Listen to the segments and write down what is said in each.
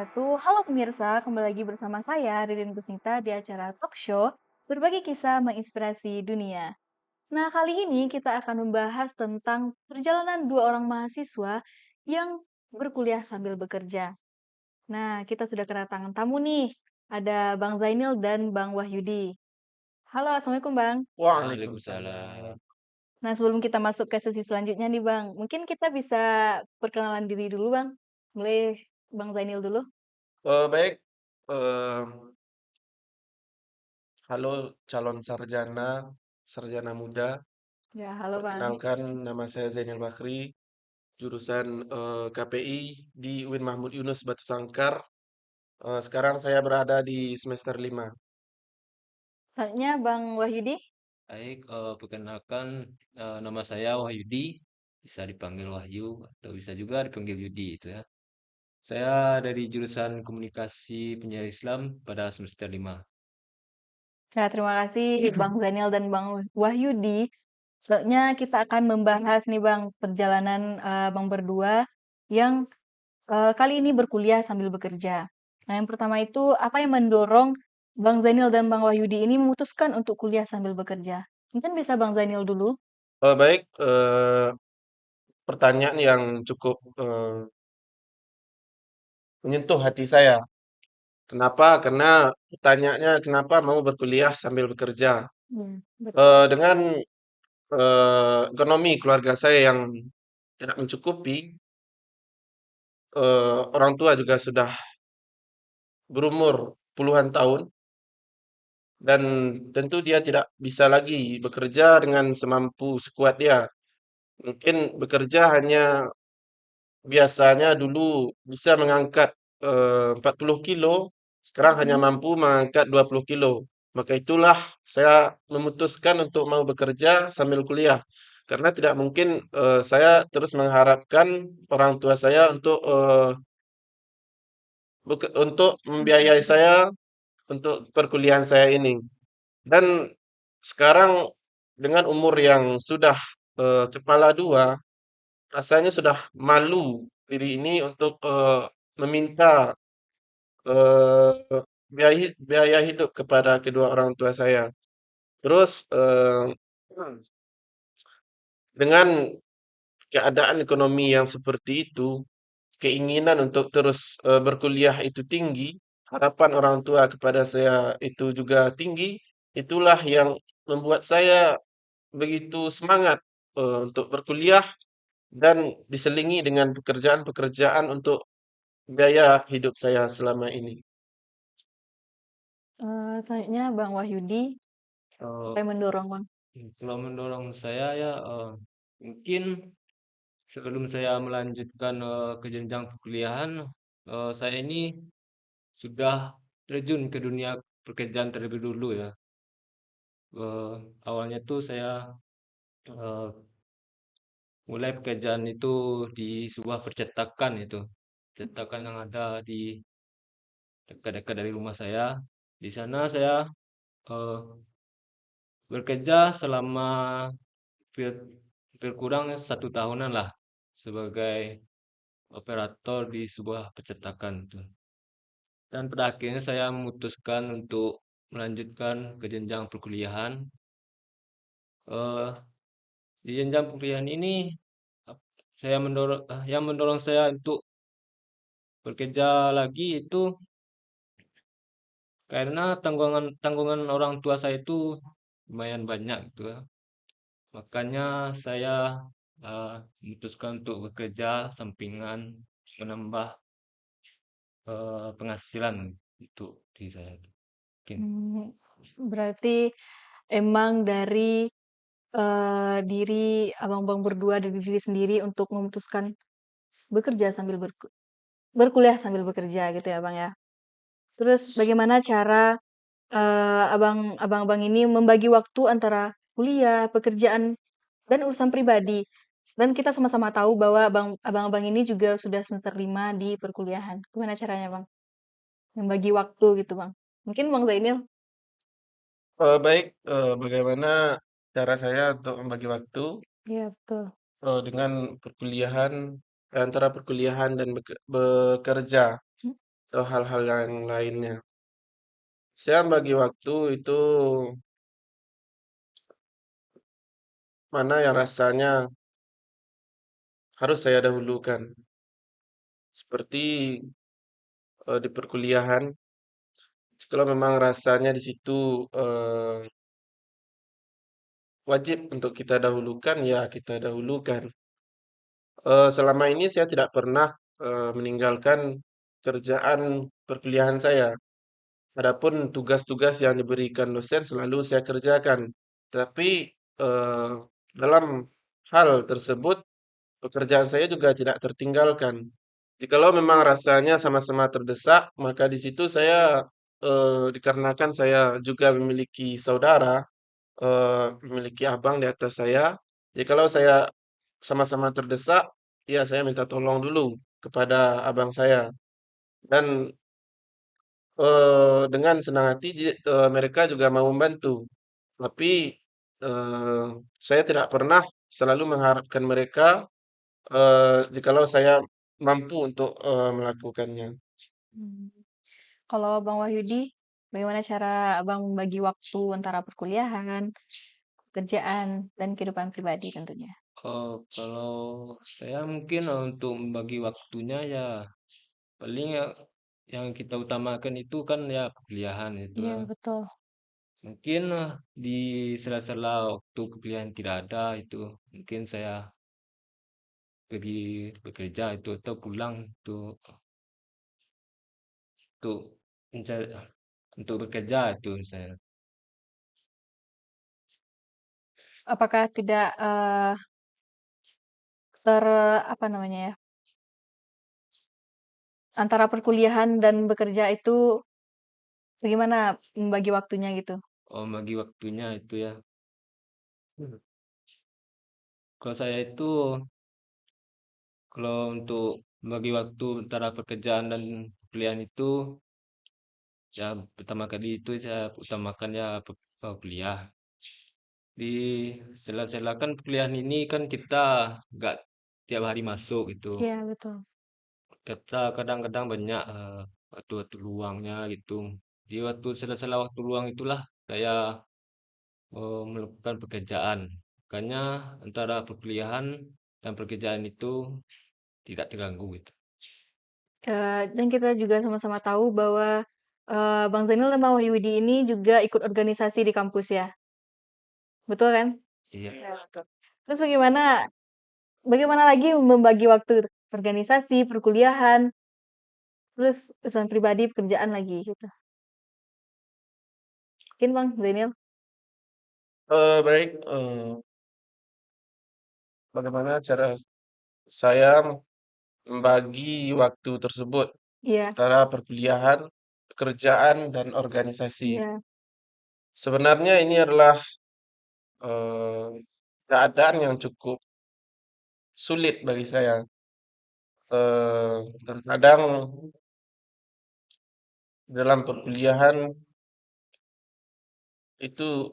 wabarakatuh. Halo pemirsa, kembali lagi bersama saya Ririn Kusnita di acara Talk Show Berbagi Kisah Menginspirasi Dunia. Nah, kali ini kita akan membahas tentang perjalanan dua orang mahasiswa yang berkuliah sambil bekerja. Nah, kita sudah kedatangan tamu nih. Ada Bang Zainil dan Bang Wahyudi. Halo, Assalamualaikum Bang. Waalaikumsalam. Nah, sebelum kita masuk ke sesi selanjutnya nih Bang, mungkin kita bisa perkenalan diri dulu Bang. Mulai Bang Zainil dulu. Baik, eh, halo calon sarjana, sarjana muda. Ya, halo Bang. Perkenalkan, nama saya Zainal Bakri, jurusan KPI di UIN Mahmud Yunus Batu Sangkar. Sekarang saya berada di semester 5. Selanjutnya Bang Wahyudi. Baik, perkenalkan nama saya Wahyudi, bisa dipanggil Wahyu atau bisa juga dipanggil Yudi itu ya. Saya dari jurusan Komunikasi Penyiaran Islam pada semester 5. Ya, terima kasih Bang Zainil dan Bang Wahyudi. Selanjutnya kita akan membahas nih Bang perjalanan Bang berdua yang kali ini berkuliah sambil bekerja. Nah, yang pertama itu apa yang mendorong Bang Zainil dan Bang Wahyudi ini memutuskan untuk kuliah sambil bekerja? Mungkin bisa Bang Zainil dulu. Baik, pertanyaan yang cukup menyentuh hati saya. Kenapa? Karena pertanyaannya kenapa mau berkuliah sambil bekerja? Ya, betul. Dengan ekonomi keluarga saya yang tidak mencukupi, orang tua juga sudah berumur puluhan tahun dan tentu dia tidak bisa lagi bekerja dengan semampu sekuat dia. Mungkin bekerja hanya biasanya dulu bisa mengangkat 40 kilo, sekarang hanya Mhm. mampu mengangkat 20 kilo. Maka itulah saya memutuskan untuk mau bekerja sambil kuliah. Karena tidak mungkin saya terus mengharapkan orang tua saya untuk untuk membiayai saya untuk perkuliahan saya ini. Dan sekarang dengan umur yang sudah kepala dua, rasanya sudah malu diri ini untuk meminta eh, biaya hidup kepada kedua orang tua saya. Terus dengan keadaan ekonomi yang seperti itu, keinginan untuk terus berkuliah itu tinggi, harapan orang tua kepada saya itu juga tinggi. Itulah yang membuat saya begitu semangat untuk berkuliah dan diselingi dengan pekerjaan-pekerjaan untuk biaya hidup saya selama ini. Selanjutnya Bang Wahyudi, apa Eh, yang mendorong Bang? Kalau mendorong saya ya mungkin sebelum saya melanjutkan ke jenjang perkuliahan, saya ini sudah terjun ke dunia pekerjaan terlebih dulu ya. Eh, Awalnya tuh saya eh, mulai pekerjaan itu di sebuah percetakan itu. Percetakan yang ada di dekat-dekat dari rumah saya. Di sana saya eh, bekerja selama hampir, hampir kurang 1 tahunan lah sebagai operator di sebuah percetakan itu. Dan pada akhirnya saya memutuskan untuk melanjutkan ke jenjang perkuliahan. Eh, di jenjang perkuliahan ini yang mendorong saya untuk bekerja lagi itu karena tanggungan tanggungan orang tua saya itu lumayan banyak gitu ya. Makanya saya memutuskan untuk bekerja sampingan menambah penghasilan untuk diri saya. Mungkin. Hmm, berarti emang dari diri abang-abang berdua dari diri sendiri untuk memutuskan bekerja sambil berkuliah sambil bekerja gitu ya Bang ya. Terus bagaimana cara abang-abang ini membagi waktu antara kuliah, pekerjaan, dan urusan pribadi? Dan kita sama-sama tahu bahwa abang-abang ini juga sudah semester 5 di perkuliahan. Gimana caranya Bang? Membagi waktu gitu Bang. Mungkin Bang Zainil? Baik, bagaimana cara saya untuk membagi waktu Iya betul. dengan perkuliahan antara perkuliahan dan bekerja. atau hal-hal yang lainnya. Saya bagi waktu itu mana yang rasanya harus saya dahulukan. Seperti di perkuliahan, kalau memang rasanya di situ wajib untuk kita dahulukan, ya kita dahulukan. Selama ini saya tidak pernah meninggalkan kerjaan perkuliahan saya. Adapun tugas-tugas yang diberikan dosen selalu saya kerjakan. Tapi dalam hal tersebut pekerjaan saya juga tidak tertinggalkan. Jikalau memang rasanya sama-sama terdesak, maka di situ saya dikarenakan saya juga memiliki saudara, memiliki abang di atas saya. Jikalau saya sama-sama terdesak, ya saya minta tolong dulu kepada abang saya. Dan dengan senang hati mereka juga mau membantu. Tapi eh, saya tidak pernah selalu mengharapkan mereka jikalau saya mampu untuk melakukannya. Hmm. Kalau Bang Wahyudi, bagaimana cara Abang membagi waktu antara perkuliahan, pekerjaan, dan kehidupan pribadi tentunya? Kalau saya mungkin untuk membagi waktunya ya paling ya yang kita utamakan itu kan ya perkuliahan itu Iya, ya. betul. Mungkin di sela-sela waktu perkuliahan tidak ada itu mungkin saya pergi bekerja itu atau pulang untuk mencari untuk bekerja itu saya. Apakah tidak apa namanya ya, antara perkuliahan dan bekerja itu bagaimana membagi waktunya gitu? Oh, bagi waktunya itu ya. Kalau saya itu kalau untuk bagi waktu antara pekerjaan dan kuliah itu ya pertama kali itu saya utamakan ya kuliah. Di sela-sela kan kuliah ini kan kita nggak tiap hari masuk gitu. Iya, betul. Kita kadang-kadang banyak waktu-waktu luangnya gitu. Di waktu sela-sela waktu luang itulah saya melakukan pekerjaan. Makanya antara perkuliahan dan pekerjaan itu tidak terganggu gitu. Dan kita juga sama-sama tahu bahwa Bang Zainal dan Bang Wahyudi ini juga ikut organisasi di kampus ya, betul kan? Iya. Ya, betul. Terus bagaimana lagi membagi waktu organisasi, perkuliahan, terus urusan pribadi, pekerjaan lagi gitu. Mungkin Bang Zainal? Baik, bagaimana cara saya membagi waktu tersebut Iya, antara perkuliahan, pekerjaan, dan organisasi. iya. Sebenarnya ini adalah eh, keadaan yang cukup sulit bagi saya. Terkadang dalam perkuliahan itu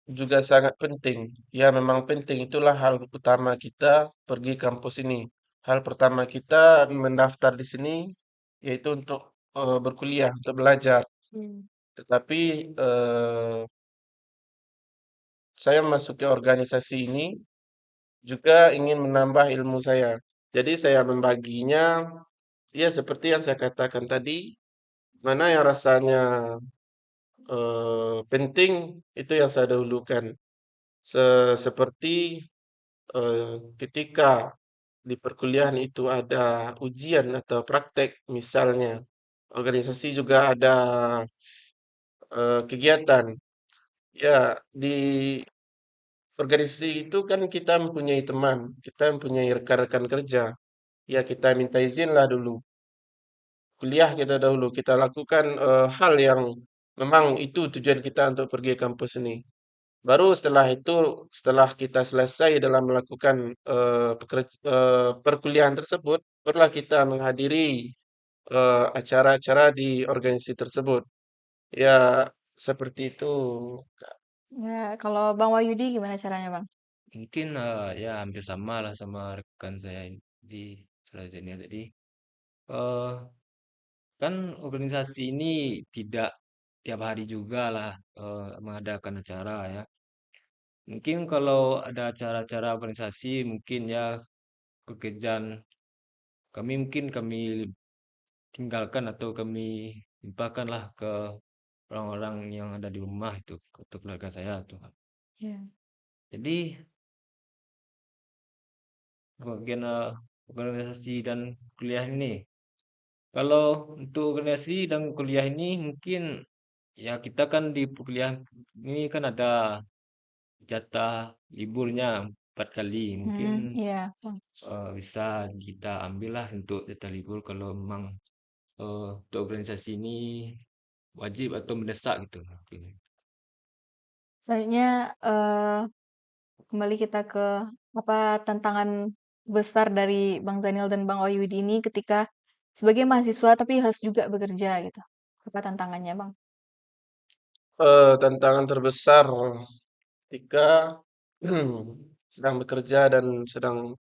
juga sangat penting. Ya, memang penting. Itulah hal utama kita pergi kampus ini. Hal pertama kita mendaftar di sini yaitu untuk berkuliah, untuk belajar. Hmm. Tetapi saya masuk ke organisasi ini juga ingin menambah ilmu saya. Jadi saya membaginya, ya seperti yang saya katakan tadi, mana yang rasanya penting itu yang saya dahulukan. Seperti ketika di perkuliahan itu ada ujian atau praktek misalnya, organisasi juga ada kegiatan. Ya, di organisasi itu kan kita mempunyai teman, kita mempunyai rekan-rekan kerja. Ya, kita minta izin lah dulu. Kuliah kita dahulu, kita lakukan hal yang memang itu tujuan kita untuk pergi kampus ini. Baru setelah itu, setelah kita selesai dalam melakukan perkuliahan tersebut, barulah kita menghadiri acara-acara di organisasi tersebut. Ya, seperti itu. Ya, kalau Bang Wahyudi gimana caranya, Bang? Mungkin ya hampir sama lah sama rekan saya di Sarajaya tadi. Eh kan organisasi ini tidak tiap hari juga lah mengadakan acara ya. Mungkin kalau ada acara-acara organisasi mungkin ya pekerjaan kami tinggalkan atau kami limpahkanlah ke orang-orang yang ada di rumah itu untuk keluarga saya tuh. Iya. Jadi bagian organisasi dan kuliah ini, kalau untuk organisasi dan kuliah ini mungkin ya kita kan di kuliah ini kan ada jatah liburnya 4 kali, mungkin Iya, Bang. bisa kita ambil lah untuk jatah libur kalau memang untuk organisasi ini wajib atau mendesak gitu mungkin. Selanjutnya kembali kita ke apa tantangan besar dari Bang Zanil dan Bang Wahyudi ini ketika sebagai mahasiswa tapi harus juga bekerja gitu. Apa tantangannya, Bang? Tantangan terbesar ketika sedang bekerja dan sedang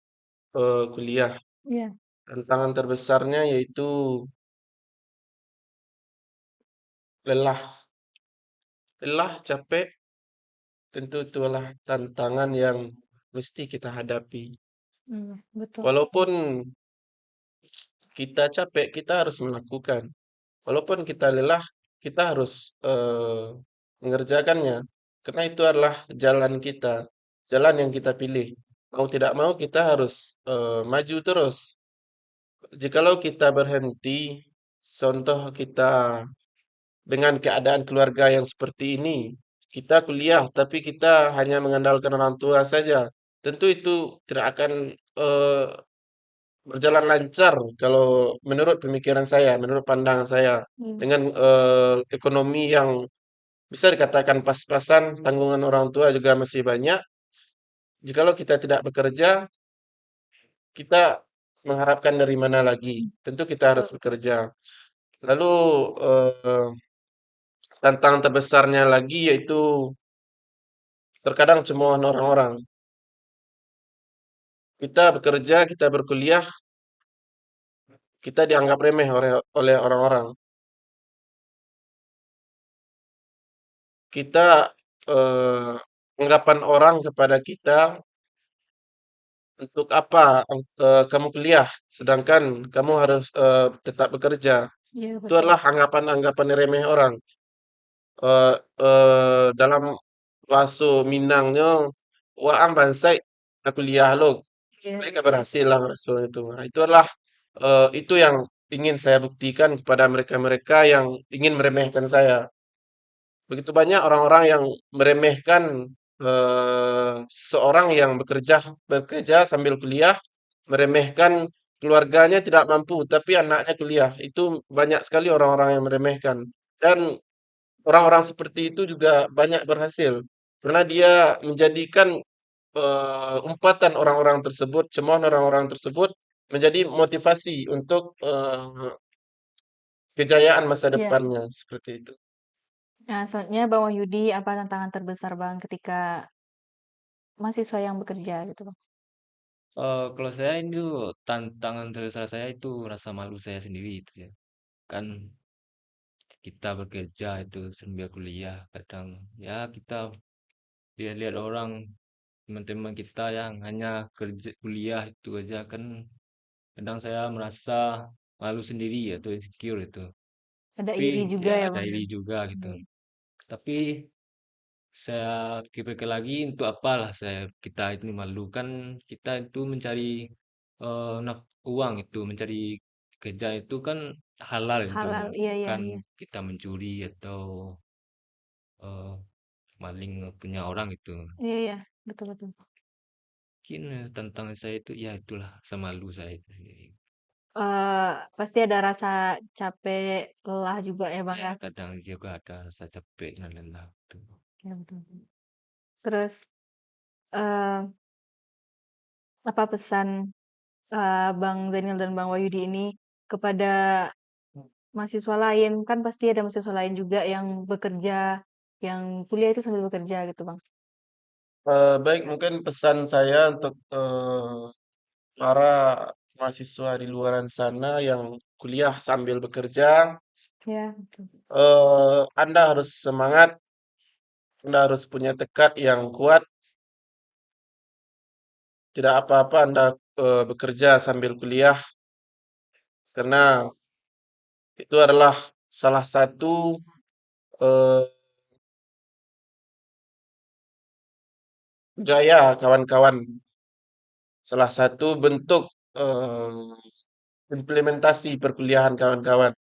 kuliah. Iya. Tantangan terbesarnya yaitu lelah. Lelah, capek, tentu itulah tantangan yang mesti kita hadapi. Betul. Walaupun kita capek, kita harus melakukan. Walaupun kita lelah, kita harus mengerjakannya. Karena itu adalah jalan kita, jalan yang kita pilih. Mau tidak mau kita harus maju terus. Jikalau kita berhenti, contoh kita dengan keadaan keluarga yang seperti ini, kita kuliah tapi kita hanya mengandalkan orang tua saja. Tentu itu tidak akan eh, berjalan lancar kalau menurut pemikiran saya, menurut pandangan saya. Hmm. Dengan ekonomi yang bisa dikatakan pas-pasan, tanggungan orang tua juga masih banyak. Jikalau kita tidak bekerja, kita mengharapkan dari mana lagi? Tentu kita harus Betul. bekerja. Lalu eh, tantangan terbesarnya lagi yaitu terkadang cemoohan orang-orang. Kita bekerja, kita berkuliah, kita dianggap remeh oleh orang-orang. Kita anggapan orang kepada kita untuk apa kamu kuliah, sedangkan kamu harus tetap bekerja. Iya, Itu betul. adalah anggapan-anggapan remeh orang. Dalam bahasa Minangnya, waan bansai aku kuliah lo, Iya, mereka berhasil lah bahasa itu. Nah, itu adalah itu yang ingin saya buktikan kepada mereka-mereka yang ingin meremehkan saya. Begitu banyak orang-orang yang meremehkan seorang yang bekerja bekerja sambil kuliah, meremehkan keluarganya tidak mampu, tapi anaknya kuliah. Itu banyak sekali orang-orang yang meremehkan. Dan orang-orang seperti itu juga banyak berhasil. Karena dia menjadikan umpatan orang-orang tersebut, cemoohan orang-orang tersebut menjadi motivasi untuk kejayaan masa iya. depannya seperti itu. Nah, selanjutnya Bang Wahyudi, apa tantangan terbesar Bang ketika mahasiswa yang bekerja gitu, Bang? Kalau saya itu tantangan terbesar saya itu rasa malu saya sendiri itu ya. Kan kita bekerja itu sambil kuliah kadang ya kita lihat-lihat orang teman-teman kita yang hanya kerja kuliah itu aja kan kadang saya merasa malu sendiri atau insecure itu. Ada Tapi iri juga ya ya, ada Bang, ya? iri juga gitu. Iya. Tapi saya pikir lagi untuk apalah kita itu malu kan kita itu mencari uang itu mencari kerja itu kan halal itu Halal, iya, iya, bukan iya. kita mencuri atau eh, maling punya orang itu. Iya, iya, betul, betul. Mungkin tantangan saya itu ya itulah sama malu saya itu sendiri. Pasti ada rasa capek, lelah juga ya, Bang, Ya ya? kadang juga ada rasa capek dan lelah gitu. Iya, betul, betul. Terus, eee, apa pesan, Bang Daniel dan Bang Wahyudi ini kepada mahasiswa lain? Kan pasti ada mahasiswa lain juga yang bekerja, yang kuliah itu sambil bekerja gitu, Bang. Baik, mungkin pesan saya untuk para mahasiswa di luaran sana yang kuliah sambil bekerja, Ya, betul. Anda harus semangat, Anda harus punya tekad yang kuat. Tidak apa-apa Anda bekerja sambil kuliah, karena itu adalah salah satu eh, gaya kawan-kawan, salah satu bentuk implementasi perkuliahan kawan-kawan.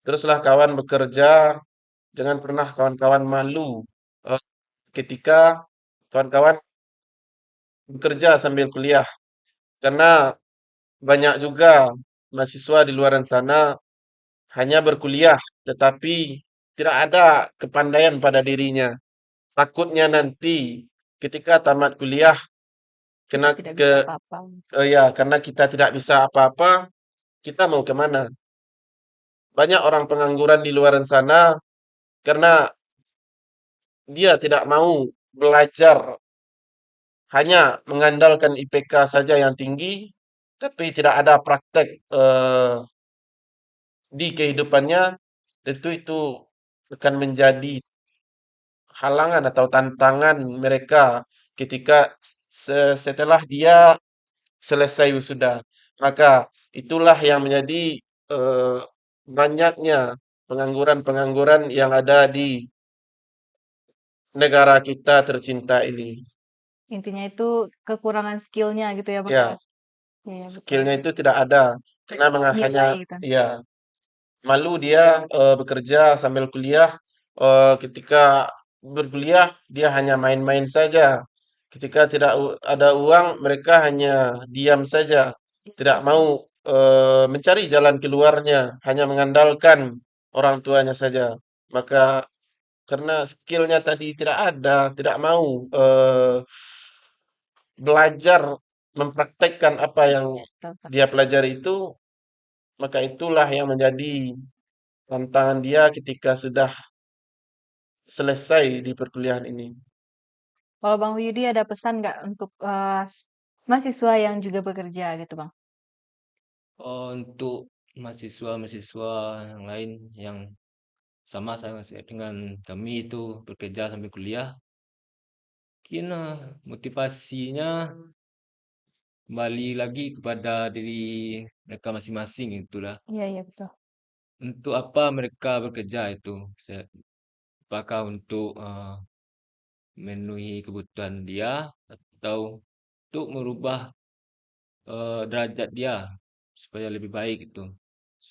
Teruslah kawan bekerja, jangan pernah kawan-kawan malu eh, ketika kawan-kawan bekerja sambil kuliah, karena banyak juga mahasiswa di luaran sana hanya berkuliah, tetapi tidak ada kepandaian pada dirinya. Takutnya nanti ketika tamat kuliah Kita kena tidak ke bisa apa-apa. ya karena kita tidak bisa apa-apa, kita mau kemana? Banyak orang pengangguran di luaran sana karena dia tidak mau belajar, hanya mengandalkan IPK saja yang tinggi, tapi tidak ada praktek di kehidupannya. Tentu itu akan menjadi halangan atau tantangan mereka ketika setelah dia selesai wisuda. Maka itulah yang menjadi eh, banyaknya pengangguran-pengangguran yang ada di negara kita tercinta ini. Intinya itu kekurangan skillnya gitu ya, Bang, ya? Ya, Iya, ya, betul. skillnya itu tidak ada karena hanya Nilai gitu. ya malu dia bekerja sambil kuliah. Ketika berkuliah dia hanya main-main saja. Ketika tidak ada uang, mereka hanya diam saja, tidak mau mencari jalan keluarnya, hanya mengandalkan orang tuanya saja. Maka karena skillnya tadi tidak ada, tidak mau belajar mempraktekkan apa yang Betul, Kak. dia pelajari itu, maka itulah yang menjadi tantangan dia ketika sudah selesai di perkuliahan ini. Kalau Bang Yudi ada pesan nggak untuk mahasiswa yang juga bekerja gitu, Bang? Untuk mahasiswa-mahasiswa yang lain yang sama saya dengan kami itu bekerja sambil kuliah, mungkin motivasinya kembali lagi kepada diri mereka masing-masing itulah. Iya, iya, betul. Untuk apa mereka bekerja itu? Apakah untuk memenuhi kebutuhan dia atau untuk merubah derajat dia supaya lebih baik itu.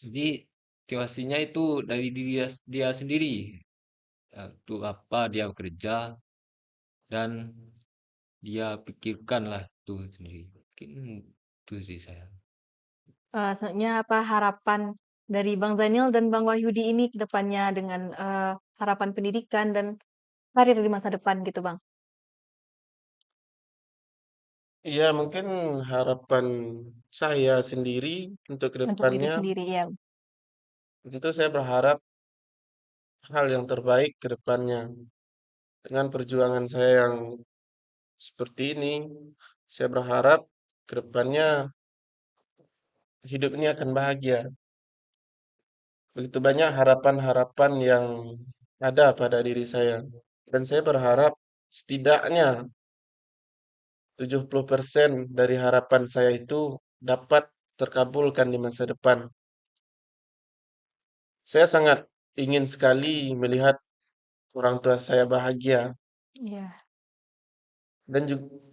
Jadi motivasinya itu dari diri dia sendiri. Untuk apa dia bekerja dan dia pikirkanlah itu sendiri. Mungkin itu sih saya. Selanjutnya apa harapan dari Bang Daniel dan Bang Wahyudi ini ke depannya dengan harapan pendidikan dan karir di masa depan gitu, Bang? Ya, mungkin harapan saya sendiri untuk Untuk diri kedepannya, sendiri ya. tentu saya berharap hal yang terbaik ke depannya. Dengan perjuangan saya yang seperti ini, saya berharap ke depannya hidup ini akan bahagia. Begitu banyak harapan-harapan yang ada pada diri saya. Dan saya berharap setidaknya 70% dari harapan saya itu dapat terkabulkan di masa depan. Saya sangat ingin sekali melihat orang tua saya bahagia Iya. dan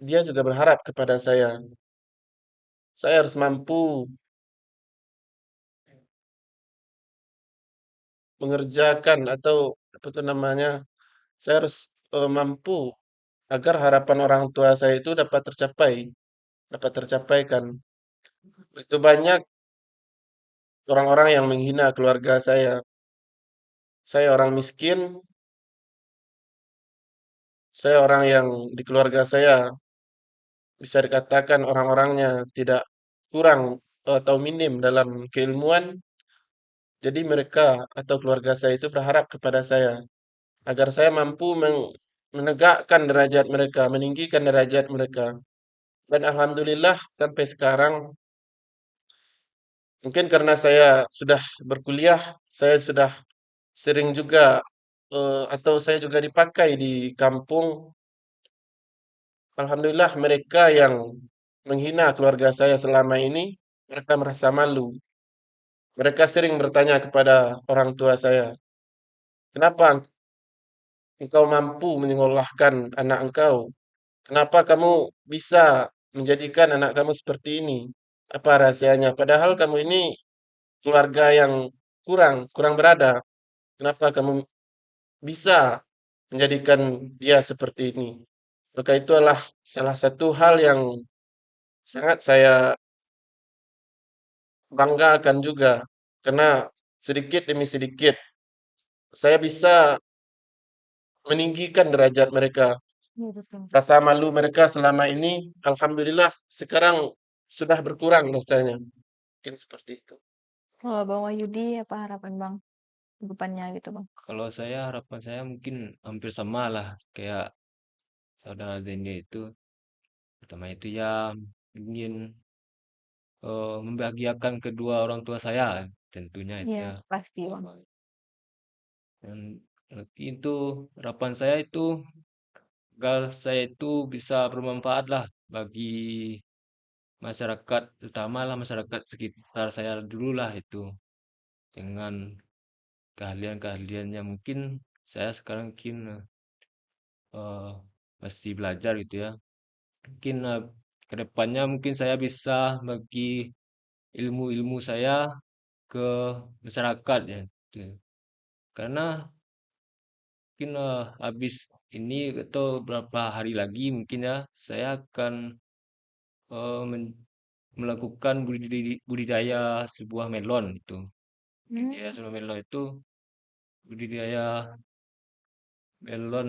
dia juga berharap kepada saya. Saya harus mampu mengerjakan atau apa itu namanya? Saya harus mampu agar harapan orang tua saya itu dapat tercapaikan. Begitu banyak orang-orang yang menghina keluarga saya. Saya orang miskin, saya orang yang di keluarga saya bisa dikatakan orang-orangnya tidak kurang atau minim dalam keilmuan. Jadi mereka atau keluarga saya itu berharap kepada saya agar saya mampu menegakkan derajat mereka, meninggikan derajat mereka. Dan alhamdulillah sampai sekarang, mungkin karena saya sudah berkuliah, saya sudah sering juga, atau saya juga dipakai di kampung. Alhamdulillah mereka yang menghina keluarga saya selama ini, mereka merasa malu. Mereka sering bertanya kepada orang tua saya, "Kenapa engkau mampu menyekolahkan anak engkau? Kenapa kamu bisa menjadikan anak kamu seperti ini? Apa rahasianya? Padahal kamu ini keluarga yang kurang berada. Kenapa kamu bisa menjadikan dia seperti ini?" Maka itu adalah salah satu hal yang sangat saya banggakan juga, karena sedikit demi sedikit saya bisa meninggikan derajat mereka. Iya, betul. Rasa malu mereka selama ini, alhamdulillah sekarang sudah berkurang rasanya. Mungkin seperti itu. Kalau Bang Wahyudi, apa harapan Bang ke depannya gitu Bang? Kalau saya harapan saya mungkin hampir sama lah kayak saudara Deni itu. Pertama itu ya ingin membahagiakan kedua orang tua saya tentunya itu Iya, ya. pasti Bang. Dan itu harapan saya itu agar saya itu bisa bermanfaat lah bagi masyarakat, terutama lah masyarakat sekitar saya dulu lah itu dengan keahlian-keahliannya mungkin saya sekarang mungkin eh, masih belajar gitu ya. Mungkin ke depannya mungkin saya bisa bagi ilmu-ilmu saya ke masyarakat ya. Gitu. Karena mungkin habis ini atau beberapa hari lagi mungkin ya saya akan melakukan budidaya sebuah melon itu. Budidaya Hmm. sebuah melon itu budidaya melon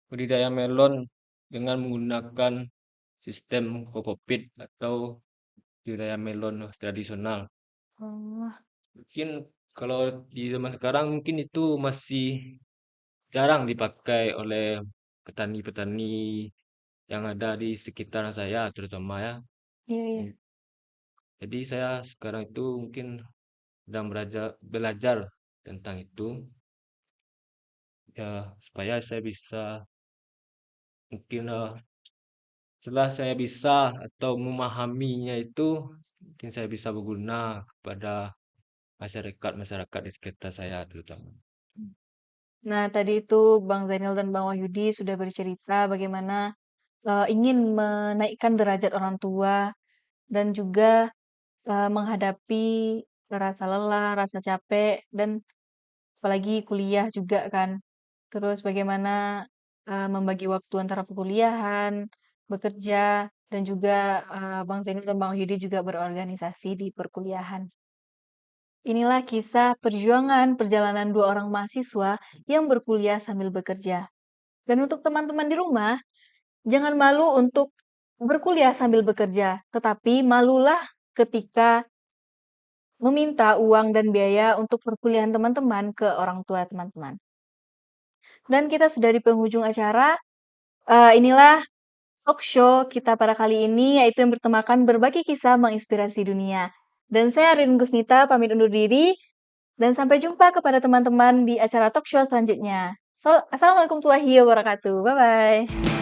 budidaya melon dengan menggunakan sistem kokopit atau budidaya melon tradisional. Oh, Mungkin kalau di zaman sekarang mungkin itu masih jarang dipakai oleh petani-petani yang ada di sekitar saya terutama ya. iya iya. Hmm, Jadi saya sekarang itu mungkin sedang belajar tentang itu ya supaya saya bisa mungkin setelah saya bisa atau memahaminya itu mungkin saya bisa berguna kepada masyarakat-masyarakat di sekitar saya terutama. Nah, tadi itu Bang Zainal dan Bang Wahyudi sudah bercerita bagaimana ingin menaikkan derajat orang tua dan juga menghadapi rasa lelah, rasa capek, dan apalagi kuliah juga kan. Terus bagaimana membagi waktu antara perkuliahan, bekerja, dan juga Bang Zainal dan Bang Wahyudi juga berorganisasi di perkuliahan. Inilah kisah perjuangan perjalanan dua orang mahasiswa yang berkuliah sambil bekerja. Dan untuk teman-teman di rumah, jangan malu untuk berkuliah sambil bekerja, tetapi malulah ketika meminta uang dan biaya untuk perkuliahan teman-teman ke orang tua teman-teman. Dan kita sudah di penghujung acara. Inilah talk show kita pada kali ini, yaitu yang bertemakan berbagi kisah menginspirasi dunia. Dan saya Rin Gusnita pamit undur diri. Dan sampai jumpa kepada teman-teman di acara talk show selanjutnya. Assalamualaikum warahmatullahi wabarakatuh. Bye-bye.